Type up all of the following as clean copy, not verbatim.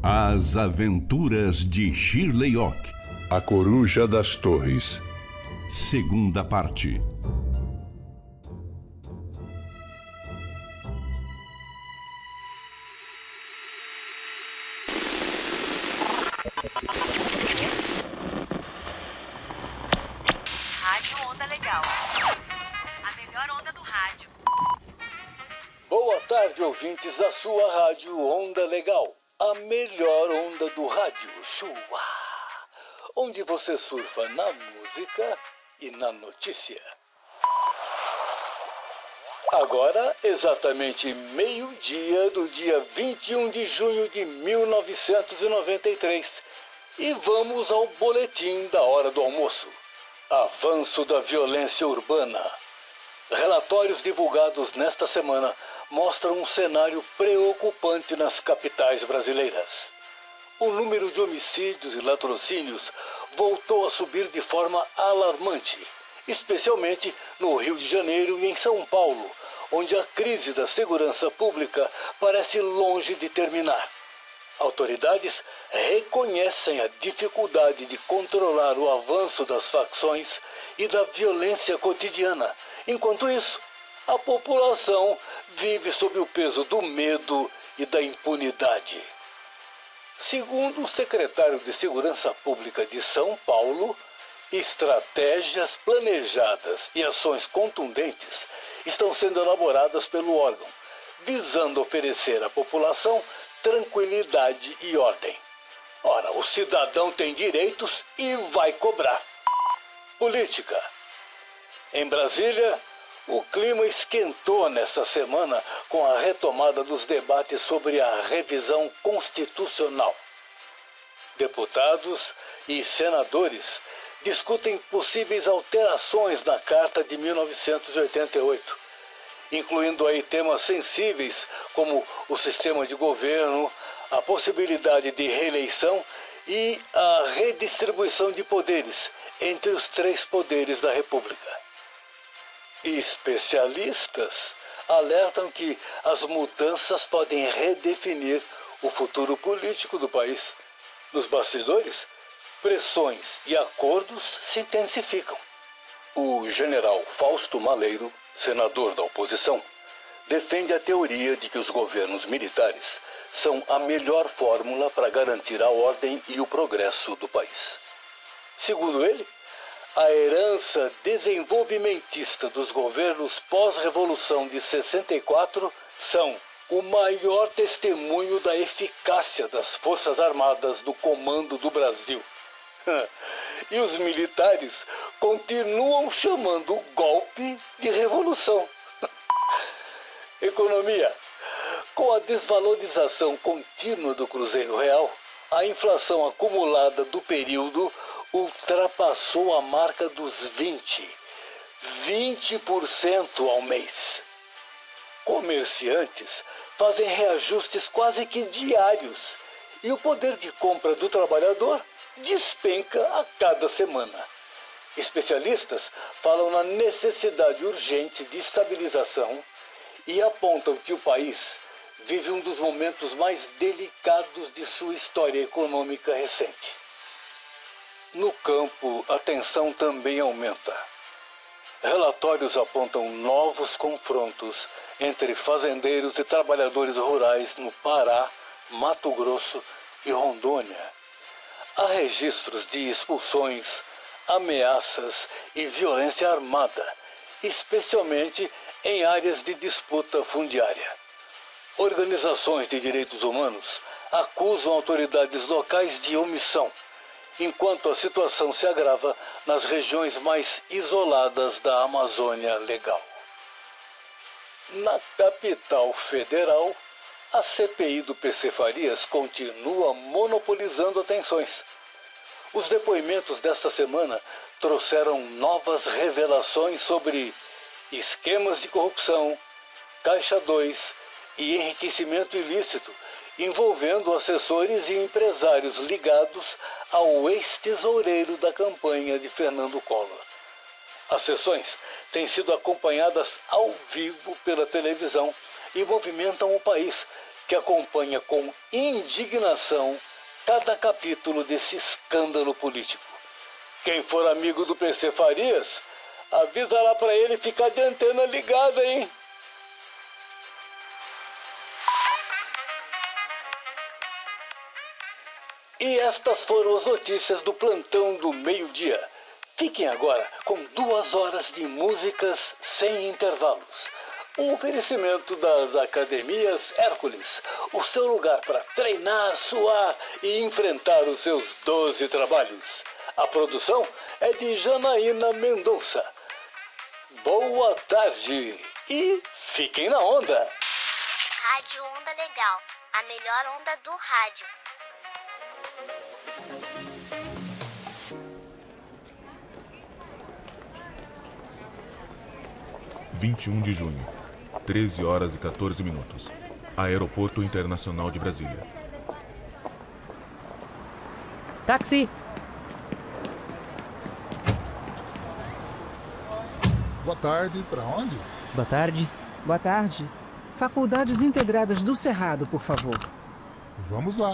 As Aventuras de Shirley Ock. A Coruja das Torres. Segunda parte. Rádio Onda Legal. A melhor onda do rádio. Boa tarde, ouvintes da sua Rádio Onda Legal. A melhor onda do rádio, Chua. Onde você surfa na música e na notícia. Agora, exatamente meio-dia do dia 21 de junho de 1993. E vamos ao boletim da hora do almoço. Avanço da violência urbana. Relatórios divulgados nesta semana mostram um cenário preocupante nas capitais brasileiras. O número de homicídios e latrocínios voltou a subir de forma alarmante, especialmente no Rio de Janeiro e em São Paulo, onde a crise da segurança pública parece longe de terminar. Autoridades reconhecem a dificuldade de controlar o avanço das facções e da violência cotidiana. Enquanto isso, a população vive sob o peso do medo e da impunidade. Segundo o secretário de Segurança Pública de São Paulo, estratégias planejadas e ações contundentes estão sendo elaboradas pelo órgão, visando oferecer à população tranquilidade e ordem. Ora, o cidadão tem direitos e vai cobrar. Política. Em Brasília, o clima esquentou nesta semana com a retomada dos debates sobre a revisão constitucional. Deputados e senadores discutem possíveis alterações na Carta de 1988, incluindo aí temas sensíveis como o sistema de governo, a possibilidade de reeleição e a redistribuição de poderes entre os três poderes da República. Especialistas alertam que as mudanças podem redefinir o futuro político do país. Nos bastidores, pressões e acordos se intensificam. O general Fausto Maleiro, senador da oposição, defende a teoria de que os governos militares são a melhor fórmula para garantir a ordem e o progresso do país. Segundo ele, a herança desenvolvimentista dos governos pós-revolução de 64 são o maior testemunho da eficácia das Forças Armadas do comando do Brasil. E os militares continuam chamando o golpe de revolução. Economia. Com a desvalorização contínua do Cruzeiro Real, a inflação acumulada do período ultrapassou a marca dos 20% ao mês. Comerciantes fazem reajustes quase que diários e o poder de compra do trabalhador despenca a cada semana. Especialistas falam na necessidade urgente de estabilização e apontam que o país vive um dos momentos mais delicados de sua história econômica recente. No campo, a tensão também aumenta. Relatórios apontam novos confrontos entre fazendeiros e trabalhadores rurais no Pará, Mato Grosso e Rondônia. Há registros de expulsões, ameaças e violência armada, especialmente em áreas de disputa fundiária. Organizações de direitos humanos acusam autoridades locais de omissão, enquanto a situação se agrava nas regiões mais isoladas da Amazônia Legal. Na capital federal, a CPI do PC Farias continua monopolizando atenções. Os depoimentos desta semana trouxeram novas revelações sobre esquemas de corrupção, Caixa 2 e enriquecimento ilícito envolvendo assessores e empresários ligados ao ex-tesoureiro da campanha de Fernando Collor. As sessões têm sido acompanhadas ao vivo pela televisão e movimentam o país, que acompanha com indignação cada capítulo desse escândalo político. Quem for amigo do PC Farias, avisa lá pra ele ficar de antena ligada, hein? E estas foram as notícias do plantão do meio-dia. Fiquem agora com 2 horas de músicas sem intervalos. Um oferecimento das Academias Hércules, o seu lugar para treinar, suar e enfrentar os seus 12 trabalhos. A produção é de Janaína Mendonça. Boa tarde e fiquem na onda. Rádio Onda Legal, a melhor onda do rádio. (21 de junho, 13 horas e 14 minutos. Aeroporto Internacional de Brasília. Táxi! Boa tarde, para onde? Boa tarde. Boa tarde. Faculdades Integradas do Cerrado, por favor. Vamos lá.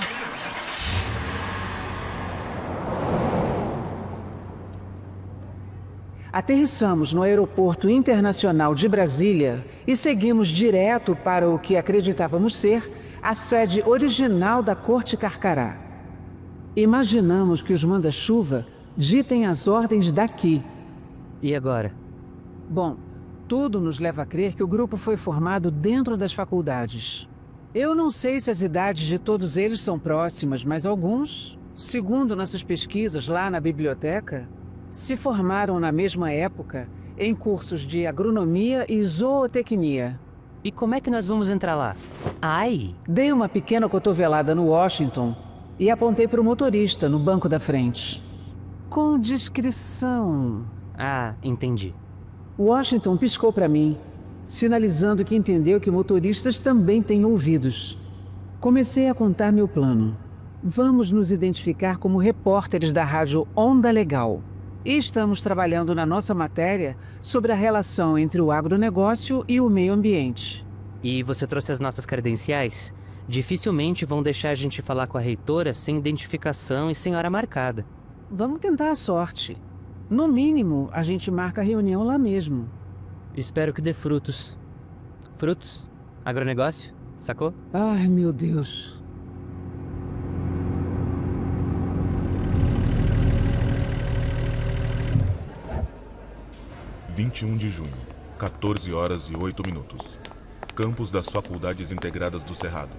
Aterrissamos no Aeroporto Internacional de Brasília e seguimos direto para o que acreditávamos ser a sede original da Corte Carcará. Imaginamos que os manda-chuva ditem as ordens daqui. E agora? Bom, tudo nos leva a crer que o grupo foi formado dentro das faculdades. Eu não sei se as idades de todos eles são próximas, mas alguns, segundo nossas pesquisas lá na biblioteca, se formaram na mesma época em cursos de agronomia e zootecnia. E como é que nós vamos entrar lá? Ai! Dei uma pequena cotovelada no Washington e apontei para o motorista no banco da frente. Com discrição. Ah, entendi. Washington piscou para mim, sinalizando que entendeu que motoristas também têm ouvidos. Comecei a contar meu plano. Vamos nos identificar como repórteres da rádio Onda Legal. E estamos trabalhando na nossa matéria sobre a relação entre o agronegócio e o meio ambiente. E você trouxe as nossas credenciais? Dificilmente vão deixar a gente falar com a reitora sem identificação e sem hora marcada. Vamos tentar a sorte. No mínimo, a gente marca a reunião lá mesmo. Espero que dê frutos. Frutos? Agronegócio? Sacou? Ai, meu Deus. (21 de junho, 14 horas e 8 minutos. Campus das Faculdades Integradas do Cerrado,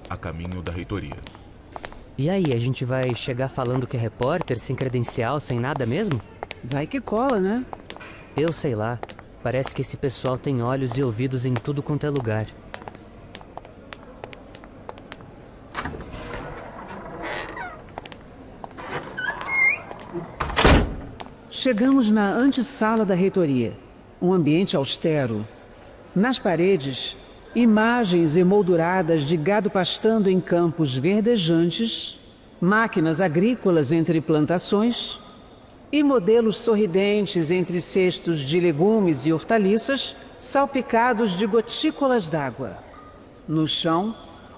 a caminho da reitoria. E aí, a gente vai chegar falando que é repórter, sem credencial, sem nada mesmo? Vai que cola, né? Eu sei lá. Parece que esse pessoal tem olhos e ouvidos em tudo quanto é lugar. Chegamos na antessala da reitoria, um ambiente austero. Nas paredes, imagens emolduradas de gado pastando em campos verdejantes, máquinas agrícolas entre plantações e modelos sorridentes entre cestos de legumes e hortaliças salpicados de gotículas d'água. No chão,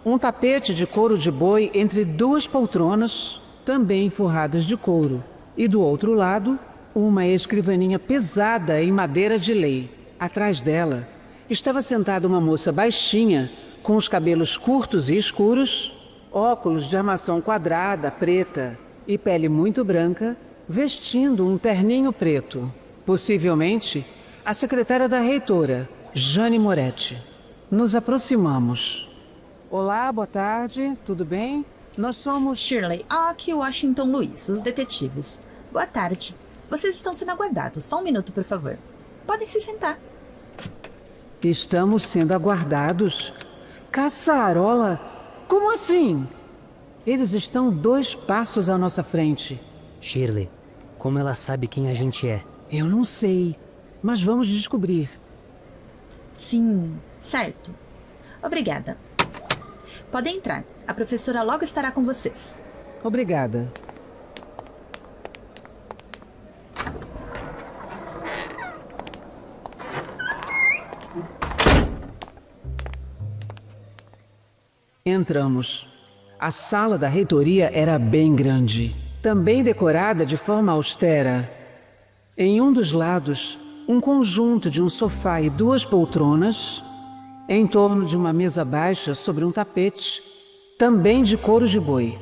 um tapete de couro de boi entre 2 poltronas, também forradas de couro. E do outro lado, uma escrivaninha pesada em madeira de lei. Atrás dela, estava sentada uma moça baixinha, com os cabelos curtos e escuros, óculos de armação quadrada, preta e pele muito branca, vestindo um terninho preto. Possivelmente, a secretária da reitora, Jane Moretti. Nos aproximamos. Olá, boa tarde, tudo bem? Nós somos... Shirley, aqui Washington Luiz, os detetives. Boa tarde. Vocês estão sendo aguardados. Só um minuto, por favor. Podem se sentar. Estamos sendo aguardados? Caçarola? Como assim? Eles estão 2 passos à nossa frente. Shirley, como ela sabe quem a gente é? Eu não sei, mas vamos descobrir. Sim, certo. Obrigada. Podem entrar. A professora logo estará com vocês. Obrigada. entramos. A sala da reitoria era bem grande, também decorada de forma austera. Em um dos lados, um conjunto de um sofá e 2 poltronas, em torno de uma mesa baixa sobre um tapete, também de couro de boi.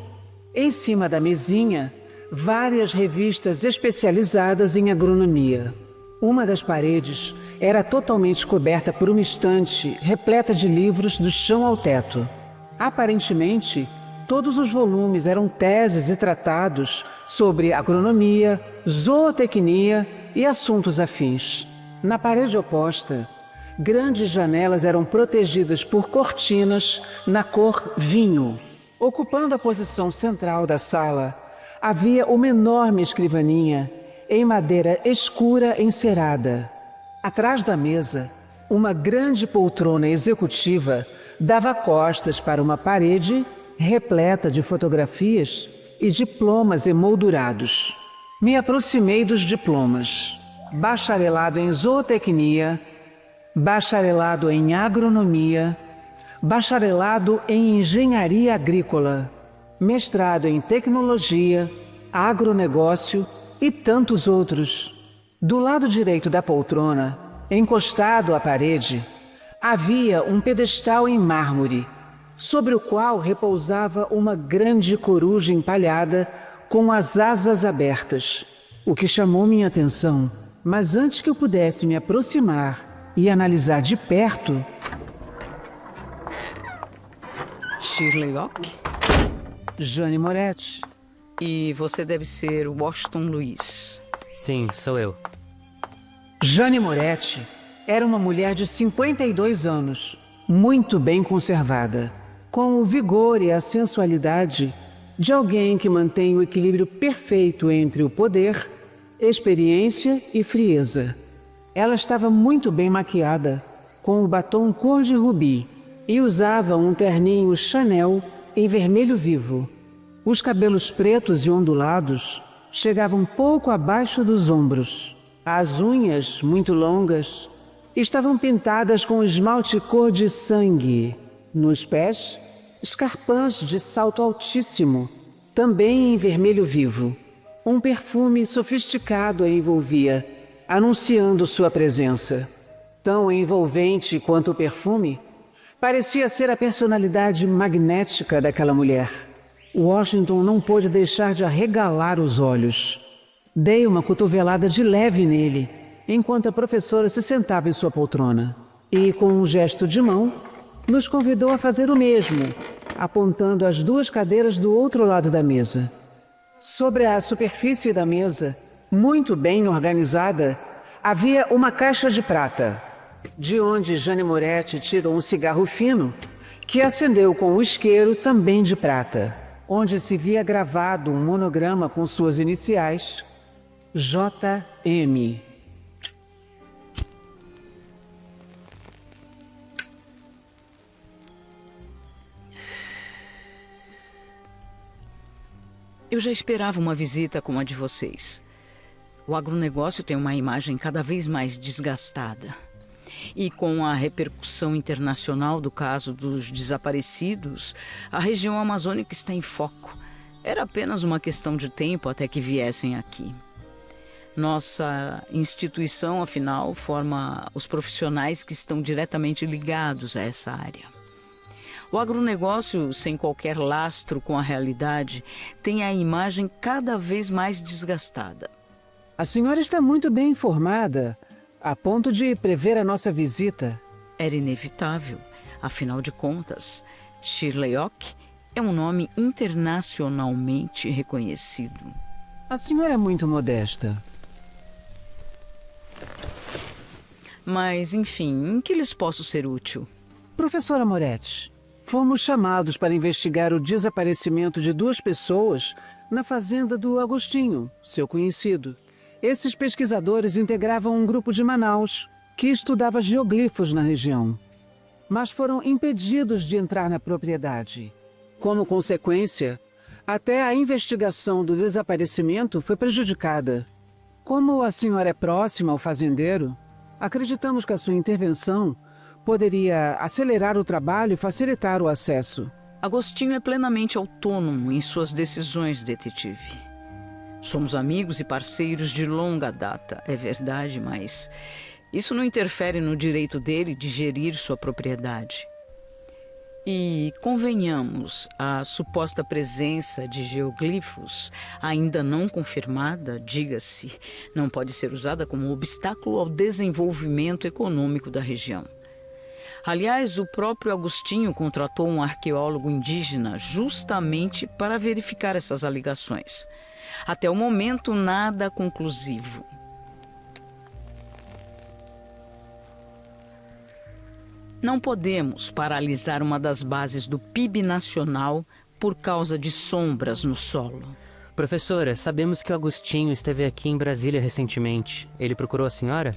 Em cima da mesinha, várias revistas especializadas em agronomia. Uma das paredes era totalmente coberta por uma estante repleta de livros do chão ao teto. Aparentemente, todos os volumes eram teses e tratados sobre agronomia, zootecnia e assuntos afins. Na parede oposta, grandes janelas eram protegidas por cortinas na cor vinho. Ocupando a posição central da sala, havia uma enorme escrivaninha em madeira escura encerada. Atrás da mesa, uma grande poltrona executiva dava costas para uma parede repleta de fotografias e diplomas emoldurados. Me aproximei dos diplomas: bacharelado em zootecnia, bacharelado em agronomia, bacharelado em engenharia agrícola, mestrado em tecnologia, agronegócio e tantos outros. Do lado direito da poltrona, encostado à parede, havia um pedestal em mármore, sobre o qual repousava uma grande coruja empalhada com as asas abertas, o que chamou minha atenção. Mas antes que eu pudesse me aproximar e analisar de perto... Shirley Locke? Jane Moretti. E você deve ser Washington Luiz. Sim, sou eu. Jane Moretti era uma mulher de 52 anos, muito bem conservada, com o vigor e a sensualidade de alguém que mantém o equilíbrio perfeito entre o poder, experiência e frieza. Ela estava muito bem maquiada, com o batom cor de rubi, e usava um terninho Chanel em vermelho vivo. Os cabelos pretos e ondulados chegavam pouco abaixo dos ombros. As unhas, muito longas, estavam pintadas com esmalte cor de sangue. Nos pés, escarpins de salto altíssimo, também em vermelho vivo. Um perfume sofisticado a envolvia, anunciando sua presença. Tão envolvente quanto o perfume, parecia ser a personalidade magnética daquela mulher. Washington não pôde deixar de arregalar os olhos. Dei uma cotovelada de leve nele, enquanto a professora se sentava em sua poltrona. E, com um gesto de mão, nos convidou a fazer o mesmo, apontando as 2 cadeiras do outro lado da mesa. Sobre a superfície da mesa, muito bem organizada, havia uma caixa de prata, de onde Jane Moretti tirou um cigarro fino, que acendeu com o isqueiro também de prata, onde se via gravado um monograma com suas iniciais, J.M. Eu já esperava uma visita como a de vocês. O agronegócio tem uma imagem cada vez mais desgastada. E com a repercussão internacional do caso dos desaparecidos, a região amazônica está em foco. Era apenas uma questão de tempo até que viessem aqui. Nossa instituição, afinal, forma os profissionais que estão diretamente ligados a essa área. O agronegócio, sem qualquer lastro com a realidade, tem a imagem cada vez mais desgastada. A senhora está muito bem informada, a ponto de prever a nossa visita. Era inevitável. Afinal de contas, Shirley Locke é um nome internacionalmente reconhecido. A senhora é muito modesta. Mas, enfim, em que lhes posso ser útil? Professora Moretti, fomos chamados para investigar o desaparecimento de 2 pessoas na fazenda do Agostinho, seu conhecido. Esses pesquisadores integravam um grupo de Manaus que estudava geoglifos na região, mas foram impedidos de entrar na propriedade. Como consequência, até a investigação do desaparecimento foi prejudicada. Como a senhora é próxima ao fazendeiro, acreditamos que a sua intervenção poderia acelerar o trabalho e facilitar o acesso. Agostinho é plenamente autônomo em suas decisões, detetive. Somos amigos e parceiros de longa data, é verdade, mas isso não interfere no direito dele de gerir sua propriedade. E, convenhamos, a suposta presença de geoglifos, ainda não confirmada, diga-se, não pode ser usada como obstáculo ao desenvolvimento econômico da região. Aliás, o próprio Agostinho contratou um arqueólogo indígena justamente para verificar essas alegações. Até o momento, nada conclusivo. Não podemos paralisar uma das bases do PIB nacional por causa de sombras no solo. Professora, sabemos que o Agostinho esteve aqui em Brasília recentemente. Ele procurou a senhora?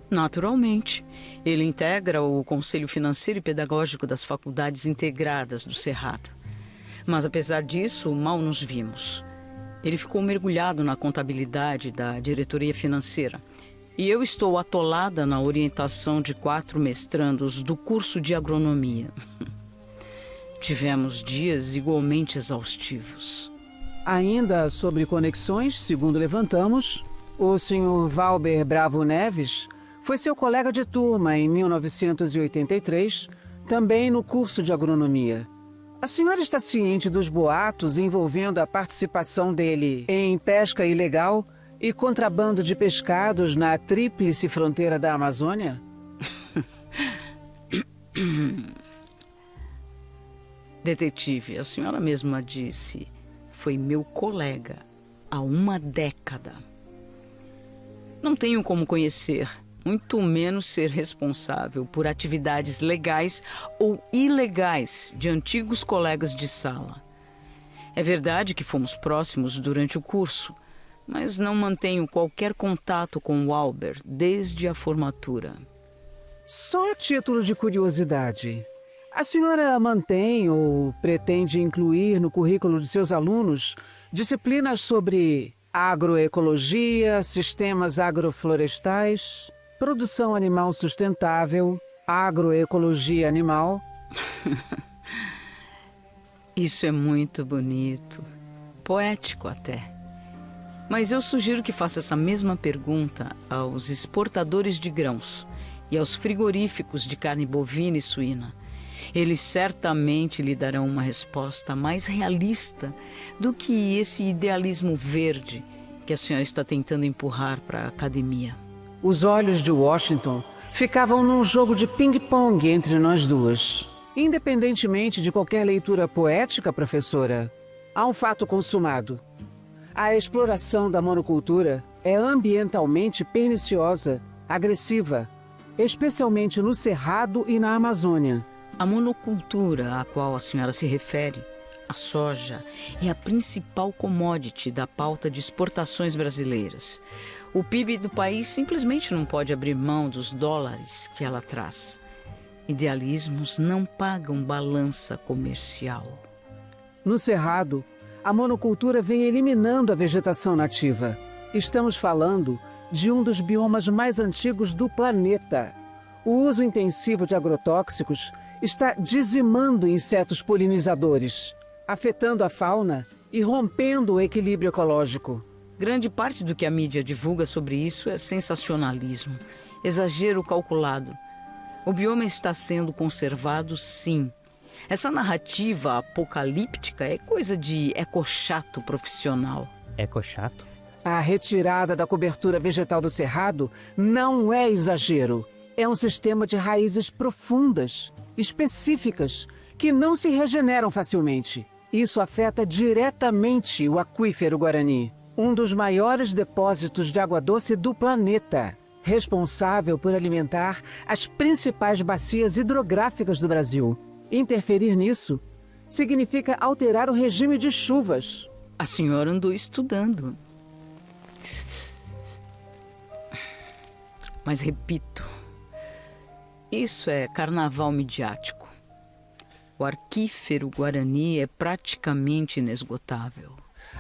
Naturalmente. Ele integra o Conselho Financeiro e Pedagógico das Faculdades Integradas do Cerrado. Mas, apesar disso, mal nos vimos. Ele ficou mergulhado na contabilidade da diretoria financeira. E eu estou atolada na orientação de 4 mestrandos do curso de agronomia. Tivemos dias igualmente exaustivos. Ainda sobre conexões, segundo levantamos, o Sr. Valber Bravo Neves foi seu colega de turma em 1983, também no curso de agronomia. A senhora está ciente dos boatos envolvendo a participação dele em pesca ilegal e contrabando de pescados na tríplice fronteira da Amazônia? Detetive, a senhora mesma disse, foi meu colega há uma década. Não tenho como conhecer, muito menos ser responsável por atividades legais ou ilegais de antigos colegas de sala. É verdade que fomos próximos durante o curso, mas não mantenho qualquer contato com o Albert desde a formatura. Só a título de curiosidade, a senhora mantém ou pretende incluir no currículo de seus alunos disciplinas sobre agroecologia, sistemas agroflorestais, produção animal sustentável, agroecologia animal? Isso é muito bonito, poético até. Mas eu sugiro que faça essa mesma pergunta aos exportadores de grãos e aos frigoríficos de carne bovina e suína. Eles certamente lhe darão uma resposta mais realista do que esse idealismo verde que a senhora está tentando empurrar para a academia. Os olhos de Washington ficavam num jogo de ping-pong entre nós duas. Independentemente de qualquer leitura poética, professora, há um fato consumado. A exploração da monocultura é ambientalmente perniciosa, agressiva, especialmente no Cerrado e na Amazônia. A monocultura a qual a senhora se refere, a soja, é a principal commodity da pauta de exportações brasileiras. O PIB do país simplesmente não pode abrir mão dos dólares que ela traz. Idealismos não pagam balança comercial. No Cerrado, a monocultura vem eliminando a vegetação nativa. Estamos falando de um dos biomas mais antigos do planeta. O uso intensivo de agrotóxicos está dizimando insetos polinizadores, afetando a fauna e rompendo o equilíbrio ecológico. Grande parte do que a mídia divulga sobre isso é sensacionalismo, exagero calculado. O bioma está sendo conservado, sim. Essa narrativa apocalíptica é coisa de ecochato profissional. Ecochato? A retirada da cobertura vegetal do Cerrado não é exagero. É um sistema de raízes profundas, específicas, que não se regeneram facilmente. Isso afeta diretamente o aquífero Guarani, um dos maiores depósitos de água doce do planeta, responsável por alimentar as principais bacias hidrográficas do Brasil. Interferir nisso significa alterar o regime de chuvas. A senhora andou estudando. Mas repito, isso é carnaval midiático. O aquífero Guarani é praticamente inesgotável.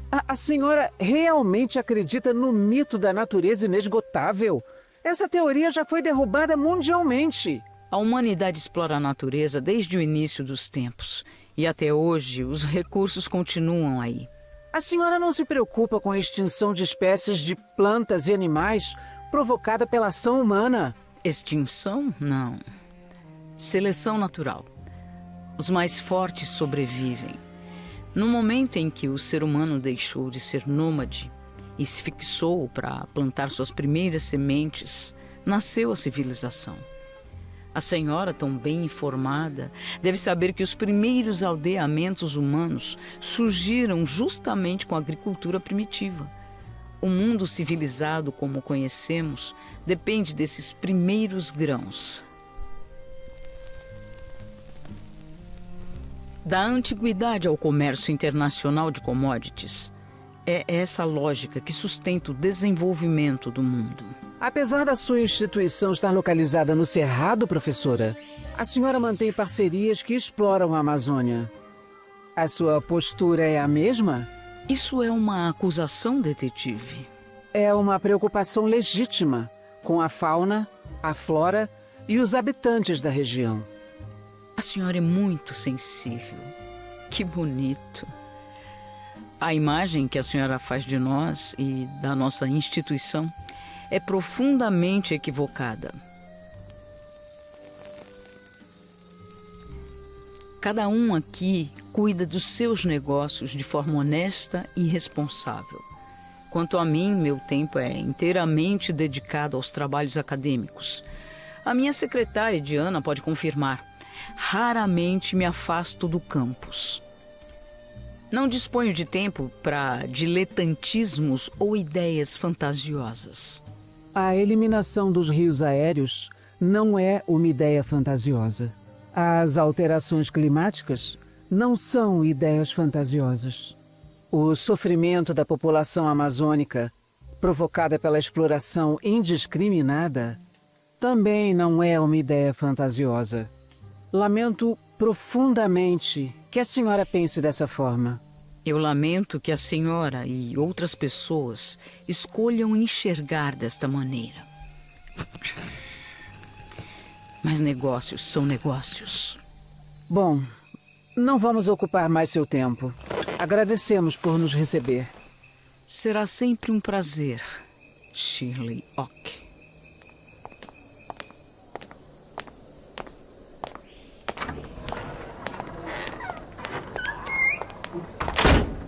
A senhora realmente acredita no mito da natureza inesgotável? Essa teoria já foi derrubada mundialmente. A humanidade explora a natureza desde o início dos tempos E até hoje, os recursos continuam aí. A senhora não se preocupa com a extinção de espécies de plantas e animais provocada pela ação humana? Extinção? Não. Seleção natural. Os mais fortes sobrevivem. No momento em que o ser humano deixou de ser nômade e se fixou para plantar suas primeiras sementes, nasceu a civilização. A senhora, tão bem informada, deve saber que os primeiros aldeamentos humanos surgiram justamente com a agricultura primitiva. O mundo civilizado como o conhecemos depende desses primeiros grãos. Da antiguidade ao comércio internacional de commodities, é essa lógica que sustenta o desenvolvimento do mundo. Apesar da sua instituição estar localizada no Cerrado, professora, a senhora mantém parcerias que exploram a Amazônia. A sua postura é a mesma? Isso é uma acusação, detetive? É uma preocupação legítima com a fauna, a flora e os habitantes da região. A senhora é muito sensível. Que bonito. A imagem que a senhora faz de nós e da nossa instituição é profundamente equivocada. Cada um aqui cuida dos seus negócios de forma honesta e responsável. Quanto a mim, meu tempo é inteiramente dedicado aos trabalhos acadêmicos. A minha secretária, Diana, pode confirmar. Raramente me afasto do campus. Não disponho de tempo para diletantismos ou ideias fantasiosas. A eliminação dos rios aéreos não é uma ideia fantasiosa. As alterações climáticas não são ideias fantasiosas. O sofrimento da população amazônica, provocada pela exploração indiscriminada, também não é uma ideia fantasiosa. Lamento profundamente que a senhora pense dessa forma. Eu lamento que a senhora e outras pessoas escolham enxergar desta maneira. Mas negócios são negócios. Bom, não vamos ocupar mais seu tempo. Agradecemos por nos receber. Será sempre um prazer, Shirley Ock.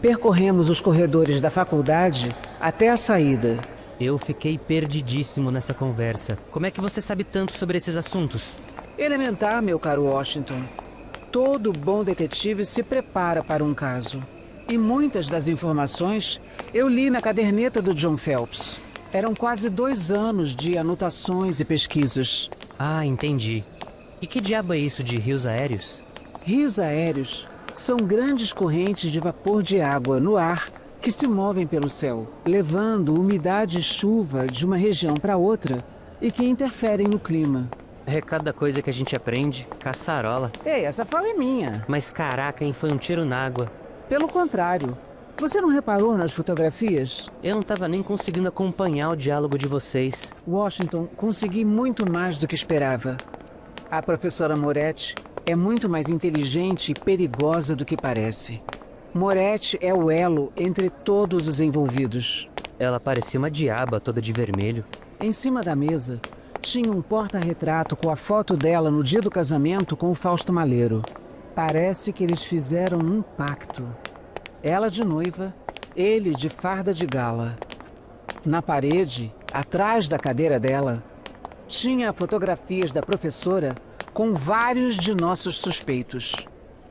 Percorremos os corredores da faculdade até a saída. Eu fiquei perdidíssimo nessa conversa. Como é que você sabe tanto sobre esses assuntos? Elementar, meu caro Washington. Todo bom detetive se prepara para um caso. E muitas das informações eu li na caderneta do John Phelps. Eram quase 2 anos de anotações e pesquisas. Ah, entendi. E que diabo é isso de rios aéreos? Rios aéreos são grandes correntes de vapor de água no ar que se movem pelo céu, levando umidade e chuva de uma região para outra e que interferem no clima. É cada coisa que a gente aprende. Caçarola. Ei, essa fala é minha. Mas caraca, hein? Foi um tiro na água. Pelo contrário. Você não reparou nas fotografias? Eu não estava nem conseguindo acompanhar o diálogo de vocês. Washington, consegui muito mais do que esperava. A professora Moretti é muito mais inteligente e perigosa do que parece. Moretti é o elo entre todos os envolvidos. Ela parecia uma diaba toda de vermelho. Em cima da mesa, tinha um porta-retrato com a foto dela no dia do casamento com o Fausto Maleiro. Parece que eles fizeram um pacto. Ela de noiva, ele de farda de gala. Na parede, atrás da cadeira dela, tinha fotografias da professora com vários de nossos suspeitos.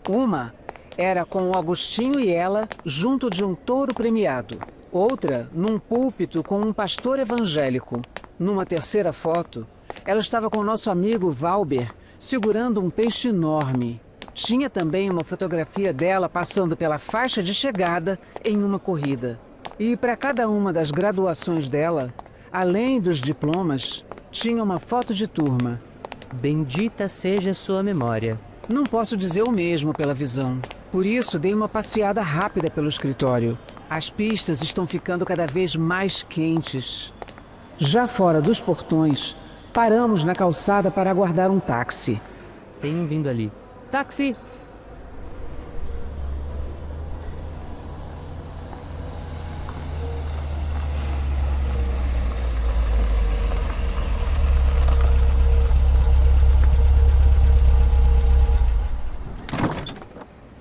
Uma era com o Agostinho e ela junto de um touro premiado. Outra, num púlpito com um pastor evangélico. Numa terceira foto, ela estava com o nosso amigo Valber segurando um peixe enorme. Tinha também uma fotografia dela passando pela faixa de chegada em uma corrida. E para cada uma das graduações dela, além dos diplomas, tinha uma foto de turma. Bendita seja sua memória. Não posso dizer o mesmo pela visão. Por isso, dei uma passeada rápida pelo escritório. As pistas estão ficando cada vez mais quentes. Já fora dos portões, paramos na calçada para aguardar um táxi. Tem um vindo ali. Táxi!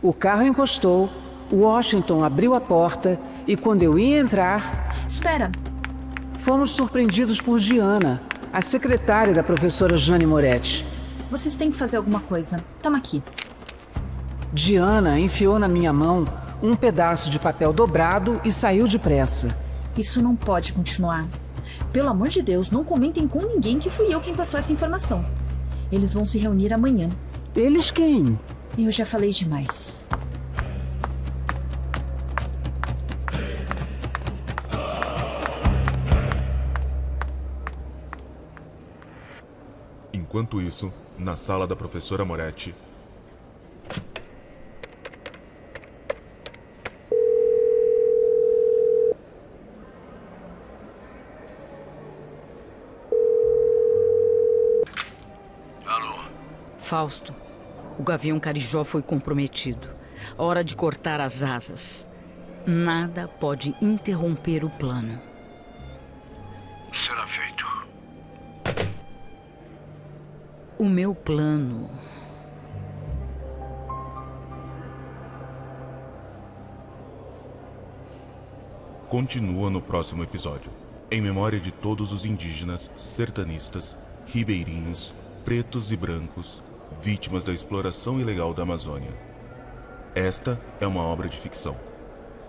O carro encostou, Washington abriu a porta e quando eu ia entrar... Espera! Fomos surpreendidos por Diana, a secretária da professora Jane Moretti. Vocês têm que fazer alguma coisa. Toma aqui. Diana enfiou na minha mão um pedaço de papel dobrado e saiu depressa. Isso não pode continuar. Pelo amor de Deus, não comentem com ninguém que fui eu quem passou essa informação. Eles vão se reunir amanhã. Eles quem? Eu já falei demais. Enquanto isso, na sala da professora Moretti... Fausto, o Gavião Carijó foi comprometido. Hora de cortar as asas. Nada pode interromper o plano. Será feito. O meu plano... Continua no próximo episódio. Em memória de todos os indígenas, sertanistas, ribeirinhos, pretos e brancos, vítimas da exploração ilegal da Amazônia. Esta é uma obra de ficção.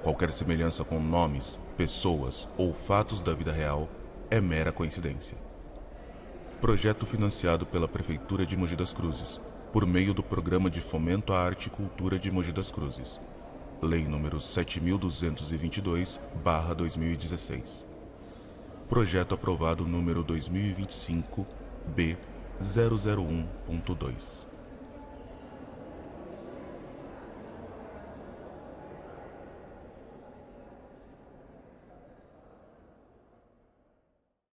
Qualquer semelhança com nomes, pessoas ou fatos da vida real é mera coincidência. Projeto financiado pela Prefeitura de Mogi das Cruzes, por meio do Programa de Fomento à Arte e Cultura de Mogi das Cruzes. Lei número 7.222/2016. Projeto aprovado número 2025 B 001.2.